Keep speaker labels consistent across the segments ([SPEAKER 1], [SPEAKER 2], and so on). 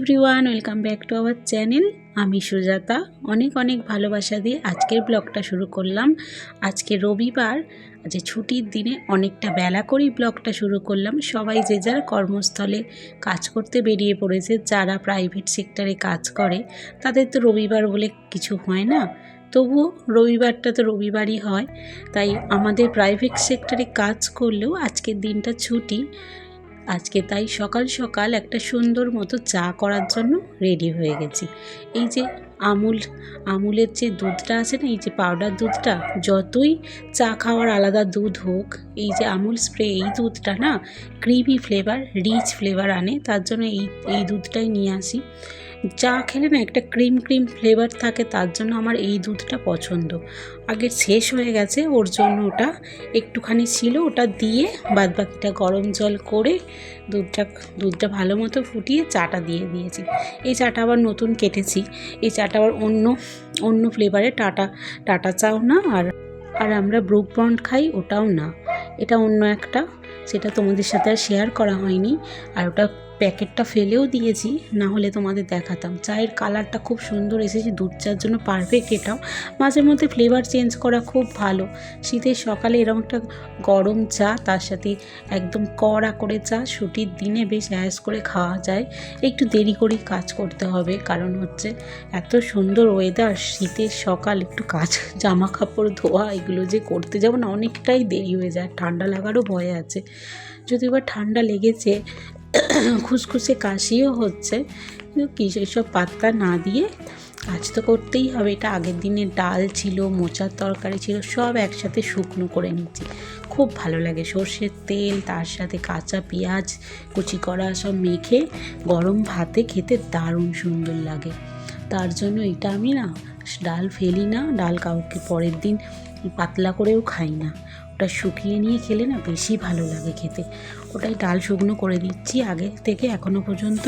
[SPEAKER 1] Everyone, welcome back to our channel. আমি সুজাতা অনেক অনেক ভালোবাসা দিয়ে আজকের ব্লগটা শুরু করলাম। আজকে রবিবার, যে ছুটির দিনে অনেকটা বেলা করেই ব্লগটা শুরু করলাম। সবাই যে যার কর্মস্থলে কাজ করতে বেরিয়ে পড়েছে। যারা প্রাইভেট সেক্টরে কাজ করে তাদের তো রবিবার বলে কিছু হয় না, তবুও রবিবারটা তো রবিবারই হয়। তাই আমাদের প্রাইভেট সেক্টরে কাজ করলেও আজকের দিনটা ছুটি। আজকে তাই সকাল সকাল একটা সুন্দর মতো চা করার জন্য রেডি হয়ে গেছি। এই যে আমুলের যে দুধটা আছে না, এই যে পাউডার দুধটা, যতই চা খাওয়ার আলাদা দুধ হোক, এই যে আমুল স্প্রে এই দুধটা না ক্রিমি ফ্লেভার, রিচ ফ্লেভার আনে। তার জন্য এই দুধটাই নিয়ে আসি। চা খেলে না একটা ক্রিম ফ্লেভার থাকে, তার জন্য আমার এই দুধটা পছন্দ। আগের শেষ হয়ে গেছে, ওর জন্য ওটা একটুখানি ছিল, ওটা দিয়ে বাদবাকিটা গরম জল করে দুধটা ভালো মতো ফুটিয়ে চাটা দিয়ে দিয়েছি। এই চাটা আবার নতুন কেটেছি। এই চাটা আবার অন্য ফ্লেভারে, টাটা চাও না, আর আমরা ব্রুক বন্ড খাই ওটাও না, এটা অন্য একটা, সেটা তোমাদের সাথে আর শেয়ার করা হয়নি। আর ওটা প্যাকেটটা ফেলেও দিয়েছি, না হলে তোমাদের দেখাতাম। চায়ের কালারটা খুব সুন্দর এসেছে, দুধ চার জন্য পারফেক্ট। এটাও মাঝে মধ্যে ফ্লেভার চেঞ্জ করা খুব ভালো। শীতের সকালে এরকম একটা গরম চা, তার সাথে একদম কড়া করে চা, ছুটির দিনে বেশ অ্যাশ করে খাওয়া যায়। একটু দেরি করেই কাজ করতে হবে, কারণ হচ্ছে এত সুন্দর ওয়েদার, শীতের সকাল, একটু কাজ, জামা কাপড় ধোয়া এগুলো যে করতে যাবো না, অনেকটাই দেরি হয়ে যায়। ঠান্ডা লাগারও ভয় আছে, যদি এবার ঠান্ডা লেগেছে, খুসখুসে কাশিও হচ্ছে, কিন্তু কী সেসব পাত্তা না দিয়ে কাজ তো করতেই হবে। এটা আগের দিনের ডাল ছিল, মোচার তরকারি ছিল, সব একসাথে শুকনো করে নিচ্ছি। খুব ভালো লাগে সর্ষের তেল, তার সাথে কাঁচা পেঁয়াজ কুচি করা সব মেখে গরম ভাতে খেতে দারুণ সুন্দর লাগে। তার জন্য এটা আমি না ডাল ফেলি না, ডাল কাউকে পরের দিন পাতলা করেও খাই না, ওটা শুকিয়ে নিয়ে খেলে না বেশি ভালো লাগে খেতে। ওটাই ডাল শুকনো করে দিচ্ছি। আগে থেকে এখনও পর্যন্ত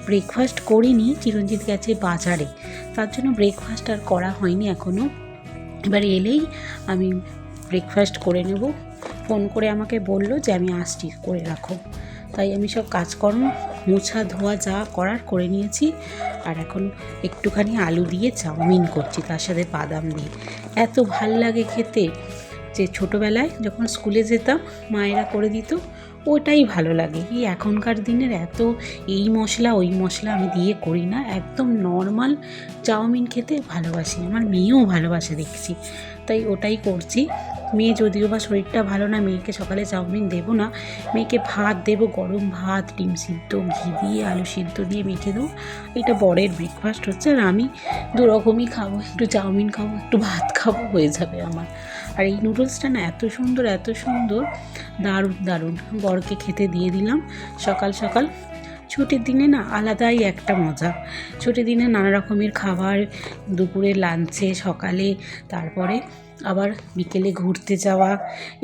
[SPEAKER 1] ব্রেকফাস্ট করিনি, চিরঞ্জিত গেছে বাজারে, তার জন্য ব্রেকফাস্ট আর করা হয়নি এখনও। এবার এলেই আমি ব্রেকফাস্ট করে নেব। ফোন করে আমাকে বলল যে আমি আসছি, করে রাখো। তাই আমি সব কাজকর্ম, মোছা ধোয়া যা করার করে নিয়েছি। আর এখন একটুখানি আলু দিয়ে চাউমিন করছি, তার সাথে বাদাম দিয়ে। এত ভাল লাগে খেতে, যে ছোটোবেলায় যখন স্কুলে যেতাম মায়েরা করে দিত, ওটাই ভালো লাগে। এই এখনকার দিনের এত এই মশলা ওই মশলা আমি দিয়ে করি না, একদম নর্মাল চাউমিন খেতে ভালোবাসি। আমার মেয়েও ভালোবাসে দেখছি, তাই ওটাই করছি। মেয়ে যদিও বা শরীরটা ভালো না, মেয়েকে সকালে চাউমিন দেবো না, মেয়েকে ভাত দেবো, গরম ভাত, ডিম সিদ্ধ, ঘি দিয়ে আলু সিদ্ধ দিয়ে মেখে দেবো। এটা বরের ব্রেকফাস্ট হচ্ছে, আর আমি দুরকমই খাবো, একটু চাউমিন খাবো, একটু ভাত খাবো, হয়ে যাবে আমার। আর এই নুডলসটা না এত সুন্দর, দারুণ। বরকে খেতে দিয়ে দিলাম সকাল সকাল। ছুটির দিনে না আলাদাই একটা মজা। ছুটির দিনে নানা রকমের খাবার, দুপুরে লাঞ্চে, সকালে, তারপরে আবার বিকেলে ঘুরতে যাওয়া।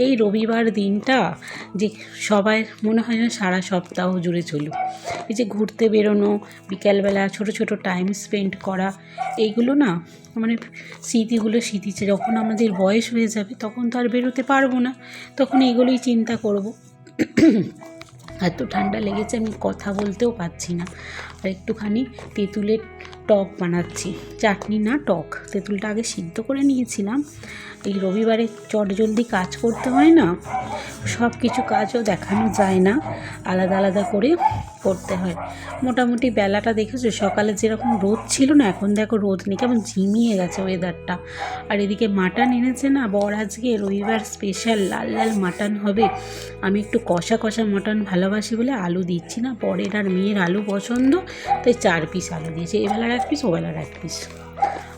[SPEAKER 1] এই রবিবার দিনটা যে সবাই মনে হয় না সারা সপ্তাহ জুড়ে চলুক। এই যে ঘুরতে বেরোনো, বিকেলবেলা ছোট টাইম স্পেন্ড করা, এইগুলো না মানে স্মৃতিছে। যখন আমাদের বয়স হয়ে যাবে তখন তো আর বেরোতে পারবো না, তখন এগুলোই চিন্তা করব। এত ঠান্ডা লেগেছে আমি কথা বলতেও পারছি না। আর একটুখানি তেঁতুলের টক বানাচ্ছি, চাটনি না টক। তেঁতুলটা আগে সিদ্ধ করে নিয়েছিলাম। এই রবিবারে চটজলদি কাজ করতে হয় না, সব কিছু কাজও দেখানো যায় না, আলাদা করে করতে হয়। মোটামুটি বেলাটা দেখেছো, সকালে যেরকম রোদ ছিল না, এখন দেখো রোদ নেই, কেমন ঝিমিয়ে গেছে ওয়েদারটা। আর এদিকে মাটন এনেছে না বর, আজকে রবিবার স্পেশাল লাল মাটন হবে। আমি একটু কষা মাটন ভালোবাসি বলে আলু দিচ্ছি না, বরের আর মেয়ের আলু পছন্দ, তাই 4 পিস আলু দিয়েছে, এবেলার 1 পিস, ওবেলার 1 পিস।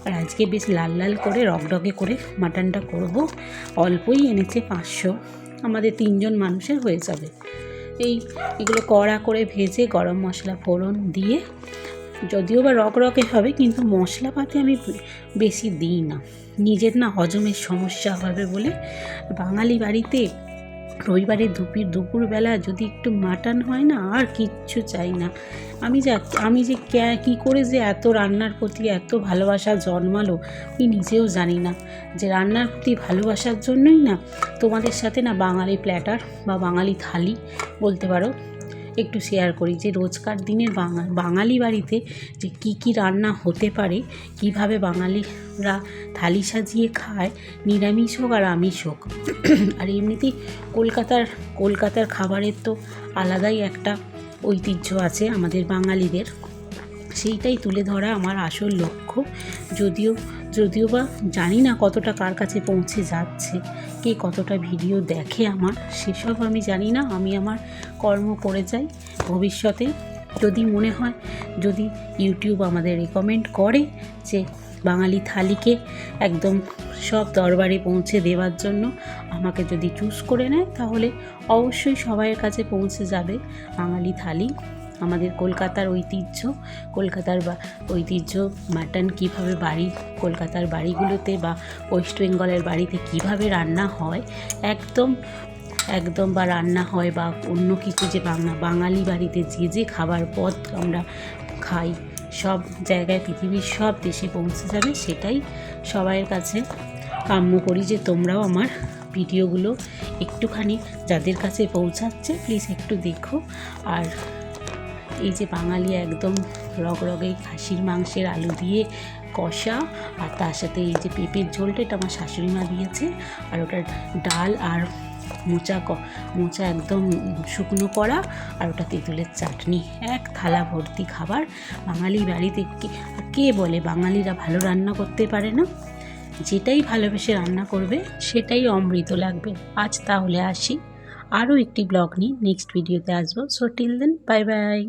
[SPEAKER 1] আর আজকে বেশ লাল করে রকডকে করে মাটনটা করব। অল্পই এনেছে, 500, আমাদের 3 জন মানুষের হয়ে যাবে। এগুলো কড়া করে ভেজে গরম মশলা ফোড়ন দিয়ে, যদিও বা রকে হবে, কিন্তু মশলাপাতি আমি বেশি দিই না, নিজের না হজমের সমস্যা হবে বলে। বাঙালি বাড়িতে রবিবারে দুপুরবেলা যদি একটু মাটন হয় না, আর কিচ্ছু চাই না। আমি যে কী করে যে এত রান্নার প্রতি এত ভালোবাসা জন্মালো, আমি নিজেও জানি না। যে রান্নার প্রতি ভালোবাসার জন্যই না তোমাদের সাথে না বাঙালি প্ল্যাটার বা বাঙালি থালি বলতে পারো, একটু শেয়ার করি যে রোজকার দিনের বাঙালি বাড়িতে যে কি কি রান্না হতে পারে, কিভাবে বাঙালিরা থালি সাজিয়ে খায়, নিরামিষ হোক আর আমিষ হোক। আর এমনিতেই কলকাতার খাবারের তো আলাদাই একটা ঐতিহ্য আছে আমাদের বাঙালিদের, সেইটাই তুলে ধরা আমার আসল লক্ষ্য। যদিও বা জানি না কতটা কার কাছে পৌঁছে যাচ্ছে, কে কতটা ভিডিও দেখে আমার, সেসব আমি জানি না। আমি আমার কর্ম করে যাই। ভবিষ্যতে যদি মনে হয়, যদি ইউটিউব আমাদের রেকমেন্ড করে যে বাঙালি থালিকে একদম সব দরবারে পৌঁছে দেওয়ার জন্য আমাকে যদি চুজ করে নেয়, তাহলে অবশ্যই সবাইয়ের কাছে পৌঁছে যাবে বাঙালি থালি। আমাদের কলকাতার ঐতিহ্য মাটন কীভাবে কলকাতার বাড়িগুলোতে বা ওয়েস্ট বেঙ্গলের বাড়িতে কিভাবে রান্না হয় একদম বা রান্না হয়, বা অন্য কিছু যে বাঙালি বাড়িতে যে খাবার পদ আমরা খাই সব জায়গায়, পৃথিবীর সব দেশে পৌঁছে যাবে, সেটাই সবাইয়ের কাছে কাম্য করি যে তোমরাও আমার ভিডিওগুলো একটুখানি যাদের কাছে পৌঁছাচ্ছে প্লিজ একটু দেখো। আর এই যে বাঙালি একদম রগরগে খাসির মাংসের আলু দিয়ে কষা, আর তার সাথে এই যে পেঁপের ঝোলটা, এটা আমার শাশুড়ি মা দিয়েছে, আর ওটা ডাল আর মোচা একদম শুকনো করা, আর ওটা তেঁতুলের চাটনি, এক থালা ভর্তি খাবার। বাঙালি বাড়িতে কে বলে বাঙালিরা ভালো রান্না করতে পারে না? যেটাই ভালোবেসে রান্না করবে সেটাই অমৃত লাগবে। আজ তাহলে আসি, আরও একটি ব্লগ নিয়ে নেক্সট ভিডিওতে আসবো। So till then, bye by.